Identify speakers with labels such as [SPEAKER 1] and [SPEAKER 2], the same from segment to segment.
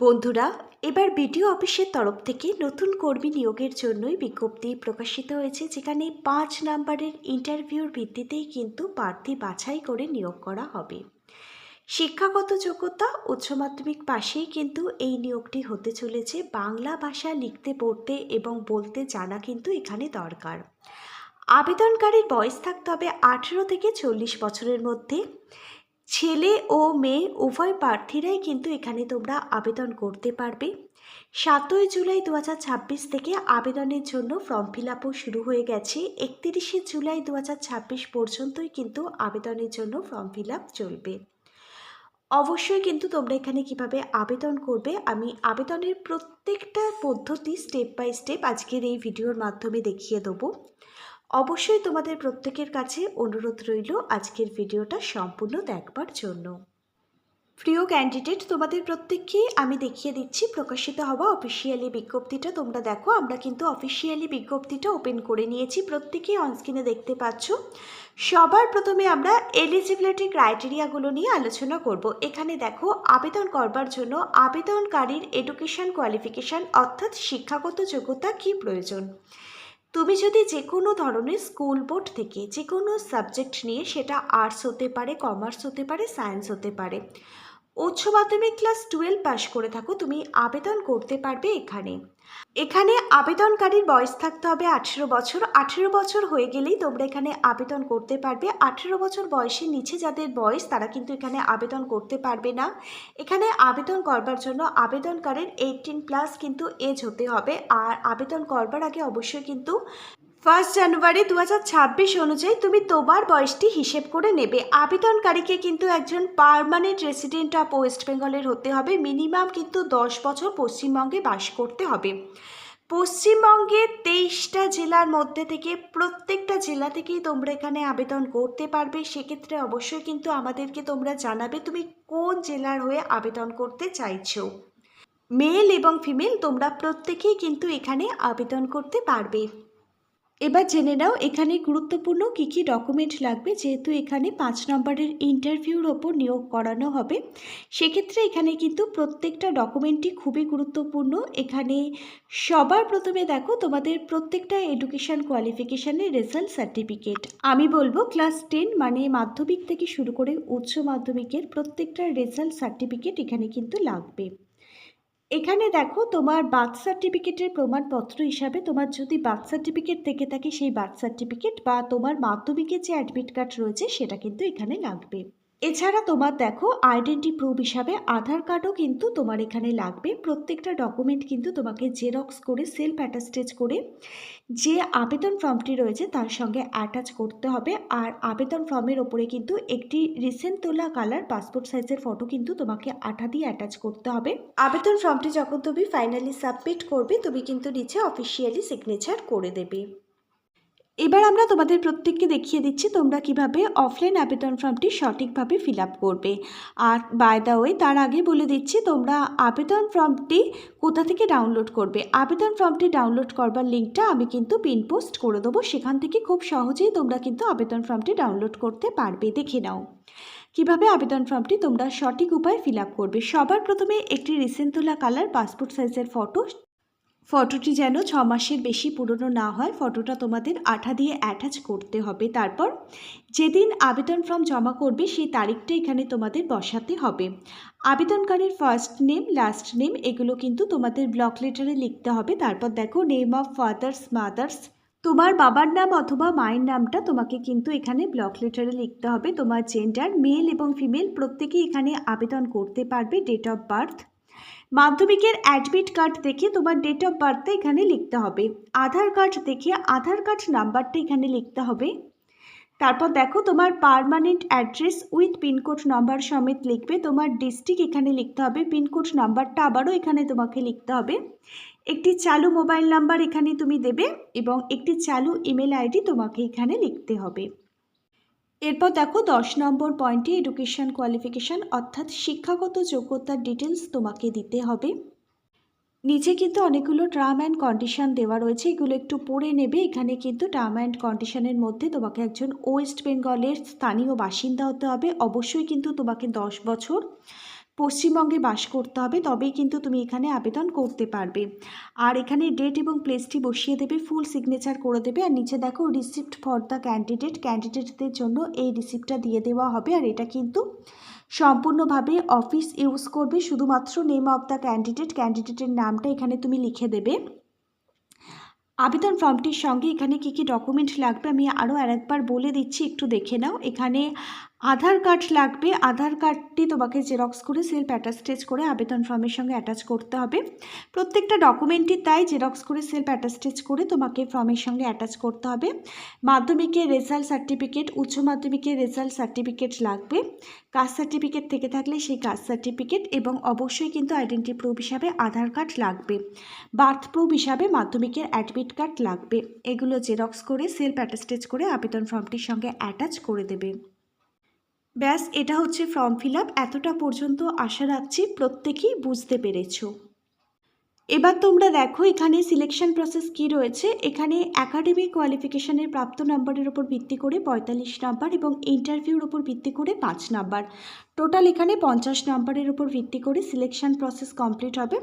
[SPEAKER 1] বন্ধুরা, এবার বিডিও অফিসের তরফ থেকে নতুন কর্মী নিয়োগের জন্যই বিজ্ঞপ্তি প্রকাশিত হয়েছে, যেখানে 5 নম্বরের ইন্টারভিউর ভিত্তিতেই কিন্তু প্রার্থী বাছাই করে নিয়োগ করা হবে। শিক্ষাগত যোগ্যতা উচ্চ মাধ্যমিক পাশেই কিন্তু এই নিয়োগটি হতে চলেছে। বাংলা ভাষা লিখতে পড়তে এবং বলতে জানা কিন্তু এখানে দরকার। আবেদনকারীর বয়স থাকতে হবে 18 থেকে 40 বছরের মধ্যে। ছেলে ও মেয়ে উভয় প্রার্থীরাই কিন্তু এখানে তোমরা আবেদন করতে পারবে। 7ই জুলাই 2026 থেকে আবেদনের জন্য ফর্ম ফিল আপও শুরু হয়ে গেছে। 31শে জুলাই 2026 পর্যন্তই কিন্তু আবেদনের জন্য ফর্ম ফিল আপ চলবে। অবশ্যই কিন্তু তোমরা এখানে কিভাবে আবেদন করবে, আমি আবেদনের প্রত্যেকটা পদ্ধতি স্টেপ বাই স্টেপ আজকের এই ভিডিওর মাধ্যমে দেখিয়ে দেবো। অবশ্যই তোমাদের প্রত্যেকের কাছে অনুরোধ রইল আজকের ভিডিওটা সম্পূর্ণ দেখবার জন্য। প্রিয় ক্যান্ডিডেট, তোমাদের প্রত্যেককে আমি দেখিয়ে দিচ্ছি প্রকাশিত হওয়া অফিসিয়ালি বিজ্ঞপ্তিটা। তোমরা দেখো, আমরা কিন্তু অফিসিয়ালি বিজ্ঞপ্তিটা ওপেন করে নিয়েছি, প্রত্যেকেই অনস্ক্রিনে দেখতে পাচ্ছ। সবার প্রথমে আমরা এলিজিবিলিটি ক্রাইটেরিয়াগুলো নিয়ে আলোচনা করব। এখানে দেখো, আবেদন করবার জন্য আবেদনকারীর এডুকেশন কোয়ালিফিকেশান অর্থাৎ শিক্ষাগত যোগ্যতা কী প্রয়োজন। তুমি যদি যে কোনো ধরনের স্কুল বোর্ড থেকে যে কোনো সাবজেক্ট নিয়ে, সেটা আর্টস হতে পারে, কমার্স হতে পারে, সায়েন্স হতে পারে, উচ্চ মাধ্যমিক ক্লাস 12 পাস করে থাকো, তুমি আবেদন করতে পারবে। এখানে আবেদনকারীর বয়স থাকতে হবে 18 বছর। 18 বছর হয়ে গেলেই তোমরা এখানে আবেদন করতে পারবে। 18 বছর বয়সের নিচে যাদের বয়স, তারা কিন্তু এখানে আবেদন করতে পারবে না। এখানে আবেদন করবার জন্য আবেদনকারীর 18+ কিন্তু এজ হতে হবে। আর আবেদন করবার আগে অবশ্যই কিন্তু 1 জানুয়ারি 2026 অনুযায়ী তুমি তোমার বয়সটি হিসেব করে নেবে। আবেদনকারীকে কিন্তু একজন পার্মানেন্ট রেসিডেন্ট অফ ওয়েস্ট বেঙ্গলের হতে হবে। মিনিমাম কিন্তু 10 বছর পশ্চিমবঙ্গে বাস করতে হবে। পশ্চিমবঙ্গের 23টা জেলার মধ্যে থেকে প্রত্যেকটা জেলা থেকেই তোমরা এখানে আবেদন করতে পারবে। সেক্ষেত্রে অবশ্যই কিন্তু আমাদেরকে তোমরা জানাবে তুমি কোন জেলার হয়ে আবেদন করতে চাইছো। মেল এবং ফিমেল তোমরা প্রত্যেকেই কিন্তু এখানে আবেদন করতে পারবে। এবার জেনে নাও এখানে গুরুত্বপূর্ণ কী কী ডকুমেন্ট লাগবে। যেহেতু এখানে 5 নম্বরের ইন্টারভিউর ওপর নিয়োগ করানো হবে, সেক্ষেত্রে এখানে কিন্তু প্রত্যেকটা ডকুমেন্টই খুবই গুরুত্বপূর্ণ। এখানে সবার প্রথমে দেখো, তোমাদের প্রত্যেকটা এডুকেশান কোয়ালিফিকেশানের রেজাল্ট সার্টিফিকেট, আমি বলবো ক্লাস 10 মানে মাধ্যমিক থেকে শুরু করে উচ্চ মাধ্যমিকের প্রত্যেকটা রেজাল্ট সার্টিফিকেট এখানে কিন্তু লাগবে। এখানে দেখো, তোমার বার্থ সার্টিফিকেটের প্রমাণপত্র হিসাবে তোমার যদি বার্থ সার্টিফিকেট থেকে থাকে, সেই বার্থ সার্টিফিকেট বা তোমার মাধ্যমিকের যে অ্যাডমিট কার্ড রয়েছে সেটা কিন্তু এখানে লাগবে। এছাড়া তোমার দেখো, আইডেন্টি প্রুফ হিসাবে আধার কার্ডও কিন্তু তোমার এখানে লাগবে। প্রত্যেকটা ডকুমেন্ট কিন্তু তোমাকে জেরক্স করে সেলফ অ্যাটাস্টেজ করে যে আবেদন ফর্মটি রয়েছে তার সঙ্গে অ্যাটাচ করতে হবে। আর আবেদন ফর্মের ওপরে কিন্তু একটি রিসেন্ট তোলা কালার পাসপোর্ট সাইজের ফটো কিন্তু তোমাকে আঠা দিয়ে অ্যাটাচ করতে হবে। আবেদন ফর্মটি যখন তুমি ফাইনালি সাবমিট করবে, তুমি কিন্তু নিচে অফিসিয়ালি সিগনেচার করে দেবে। এবার আমরা তোমাদের প্রত্যেককে দেখিয়ে দিচ্ছি তোমরা কিভাবে অফলাইন আবেদন ফর্মটি সঠিকভাবে ফিল আপ করবে। আর বাই দ্য ওয়ে, তার আগে বলে দিচ্ছি তোমরা আবেদন ফর্মটি কোথা থেকে ডাউনলোড করবে। আবেদন ফর্মটি ডাউনলোড করবার লিঙ্কটা আমি কিন্তু পিন পোস্ট করে দেবো, সেখান থেকে খুব সহজেই তোমরা কিন্তু আবেদন ফর্মটি ডাউনলোড করতে পারবে। দেখে নাও কিভাবে আবেদন ফর্মটি তোমরা সঠিক উপায়ে ফিল আপ করবে। সবার প্রথমে একটি রিসেন্ট তোলা কালার পাসপোর্ট সাইজের ফটোটি যেন 6 মাসের বেশি পুরনো না হয়, ফটোটা তোমাদের আঠা দিয়ে অ্যাটাচ করতে হবে। তারপর যেদিন আবেদন ফর্ম জমা করবে সেই তারিখটা এখানে তোমাদের বসাতে হবে। আবেদনকারীর ফার্স্ট নেম, লাস্ট নেম এগুলো কিন্তু তোমাদের ব্লক লেটারে লিখতে হবে। তারপর দেখো, নেম অফ ফাদার্স মাদার্স, তোমার বাবার নাম অথবা মায়ের নামটা তোমাকে কিন্তু এখানে ব্লক লেটারে লিখতে হবে। তোমার জেন্ডার, মেল এবং ফিমেল প্রত্যেকেই এখানে আবেদন করতে পারবে। ডেট অফ বার্থ, মাধ্যমিকের অ্যাডমিট কার্ড দেখে তোমার ডেট অফ বার্থটা এখানে লিখতে হবে। আধার কার্ড দেখে আধার কার্ড নাম্বারটা এখানে লিখতে হবে। তারপর দেখো, তোমার permanent address with pincode number সমেত লিখবে। তোমার ডিস্ট্রিক্ট এখানে লিখতে হবে, পিনকোড নাম্বারটা আবারও এখানে তোমাকে লিখতে হবে। একটি চালু মোবাইল নাম্বার এখানে তুমি দেবে এবং একটি চালু ইমেল আইডি তোমাকে এখানে লিখতে হবে। এরপর দেখো 10 নম্বর পয়েন্টে এডুকেশন কোয়ালিফিকেশান অর্থাৎ শিক্ষাগত যোগ্যতার ডিটেলস তোমাকে দিতে হবে। নিচে কিন্তু অনেকগুলো টার্ম অ্যান্ড কন্ডিশন দেওয়া রয়েছে, এগুলো একটু পড়ে নেবে। এখানে কিন্তু টার্ম অ্যান্ড কন্ডিশনের মধ্যে তোমাকে একজন ওয়েস্ট বেঙ্গলের স্থানীয় বাসিন্দা হতে হবে। অবশ্যই কিন্তু তোমাকে 10 বছর পশ্চিমবঙ্গে বাস করতে হবে, তবেই কিন্তু তুমি এখানে আবেদন করতে পারবে। আর এখানে ডেট এবং প্লেসটি বসিয়ে দেবে, ফুল সিগনেচার করে দেবে। আর নিচে দেখো রিসিপ্ট ফর দ্য ক্যান্ডিডেটদের জন্য এই রিসিপ্টটা দিয়ে দেওয়া হবে। আর এটা কিন্তু সম্পূর্ণভাবে অফিস ইউজ করবে, শুধুমাত্র নেম অফ দ্য ক্যান্ডিডেটের নামটা এখানে তুমি লিখে দেবে। আবেদন ফর্মটির সঙ্গে এখানে কী কী ডকুমেন্ট লাগবে আমি আরও আরেকবার বলে দিচ্ছি, একটু দেখে নাও। এখানে আধার কার্ড লাগবে, আধার কার্ডটি তোমাকে জেরক্স করে সেলফ অ্যাটাস্টেজ করে আবেদন ফর্মের সঙ্গে অ্যাটাচ করতে হবে। প্রত্যেকটা ডকুমেন্টই তাই জেরক্স করে সেলফ অ্যাটাস্টেজ করে তোমাকে ফর্মের সঙ্গে অ্যাটাচ করতে হবে। মাধ্যমিকের রেজাল্ট সার্টিফিকেট, উচ্চ মাধ্যমিকের রেজাল্ট সার্টিফিকেট লাগবে। কাস্ট সার্টিফিকেট থেকে থাকলে সেই কাস্ট সার্টিফিকেট, এবং অবশ্যই কিন্তু আইডেন্টি প্রুফ হিসাবে আধার কার্ড লাগবে। বার্থ প্রুফ হিসাবে মাধ্যমিকের অ্যাডমিট কার্ড লাগবে। এগুলো জেরক্স করে সেলফ অ্যাটাস্টেজ করে আবেদন ফর্মটির সঙ্গে অ্যাটাচ করে দেবে। ব্যাস, এটা হচ্ছে ফর্ম ফিল আপ। এতটা পর্যন্ত আশা রাখছি প্রত্যেকেই বুঝতে পেরেছো। এবার তোমরা দেখো এখানে সিলেকশন প্রসেস কি রয়েছে। এখানে একাডেমিক কোয়ালিফিকেশনের প্রাপ্ত নাম্বারের উপর ভিত্তি করে 45 নাম্বার এবং ইন্টারভিউর উপর ভিত্তি করে 5 নাম্বার, টোটাল এখানে 50 নাম্বারের উপর ভিত্তি করে সিলেকশন প্রসেস কমপ্লিট হবে।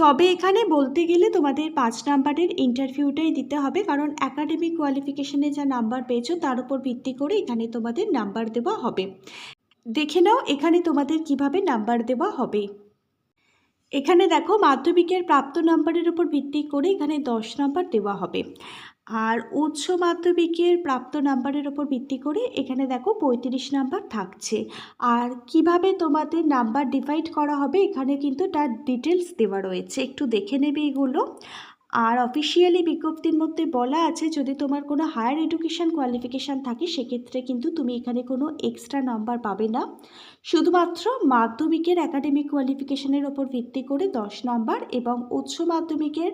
[SPEAKER 1] তবে এখানে বলতে গেলে তোমাদের 5 নাম্বারের ইন্টারভিউটাই দিতে হবে, কারণ একাডেমিক কোয়ালিফিকেশনে যা নাম্বার পেয়েছো তার উপর ভিত্তি করে এখানে তোমাদের নাম্বার দেওয়া হবে। দেখে নাও এখানে তোমাদের কিভাবে নাম্বার দেওয়া হবে। এখানে দেখো মাধ্যমিকের প্রাপ্ত নাম্বারের উপর ভিত্তি করে এখানে 10 নাম্বার দেওয়া হবে, আর উচ্চ মাধ্যমিকের প্রাপ্ত নাম্বারের উপর ভিত্তি করে এখানে দেখো 35 নাম্বার থাকছে। আর কিভাবে তোমাদের নাম্বার ডিভাইড করা হবে এখানে কিন্তু তার ডিটেলস দেওয়া রয়েছে, একটু দেখে নেবে এগুলো। আর অফিসিয়ালি বিজ্ঞপ্তির মধ্যে বলা আছে যদি তোমার কোনো হায়ার এডুকেশান কোয়ালিফিকেশান থাকে সেক্ষেত্রে কিন্তু তুমি এখানে কোনো এক্সট্রা নাম্বার পাবে না। শুধুমাত্র মাধ্যমিকের একাডেমিক কোয়ালিফিকেশানের ওপর ভিত্তি করে 10 নাম্বার এবং উচ্চ মাধ্যমিকের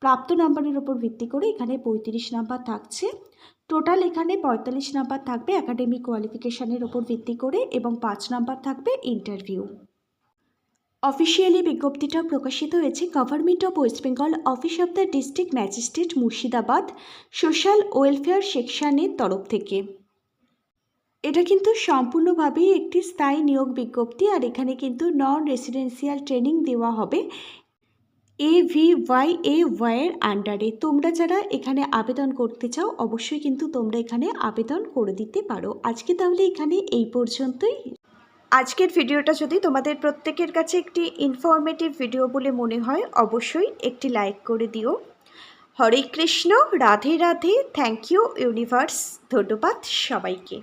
[SPEAKER 1] প্রাপ্ত নাম্বারের ওপর ভিত্তি করে এখানে 35 নাম্বার থাকছে। টোটাল এখানে 45 নাম্বার থাকবে একাডেমিক কোয়ালিফিকেশানের ওপর ভিত্তি করে এবং 5 নাম্বার থাকবে ইন্টারভিউ। অফিসিয়ালি বিজ্ঞপ্তিটা প্রকাশিত হয়েছে government of West Bengal, office of the district magistrate, Murshidabad, social welfare সেকশনের তরফ থেকে। এটা কিন্তু সম্পূর্ণভাবেই একটি স্থায়ী নিয়োগ বিজ্ঞপ্তি, আর এখানে কিন্তু নন রেসিডেন্সিয়াল ট্রেনিং দেওয়া হবে AVYAY-এর আন্ডারে। তোমরা যারা এখানে আবেদন করতে চাও অবশ্যই কিন্তু তোমরা এখানে আবেদন করে দিতে পারো। আজকে তাহলে এখানে এই পর্যন্তই। আজকের ভিডিওটা যদি তোমাদের প্রত্যেকের কাছে একটি ইনফরমেটিভ ভিডিও বলে মনে হয় অবশ্যই একটি লাইক করে দিও। Hare Krishna, Radhe Radhe, thank you universe, ধন্যবাদ সবাইকে।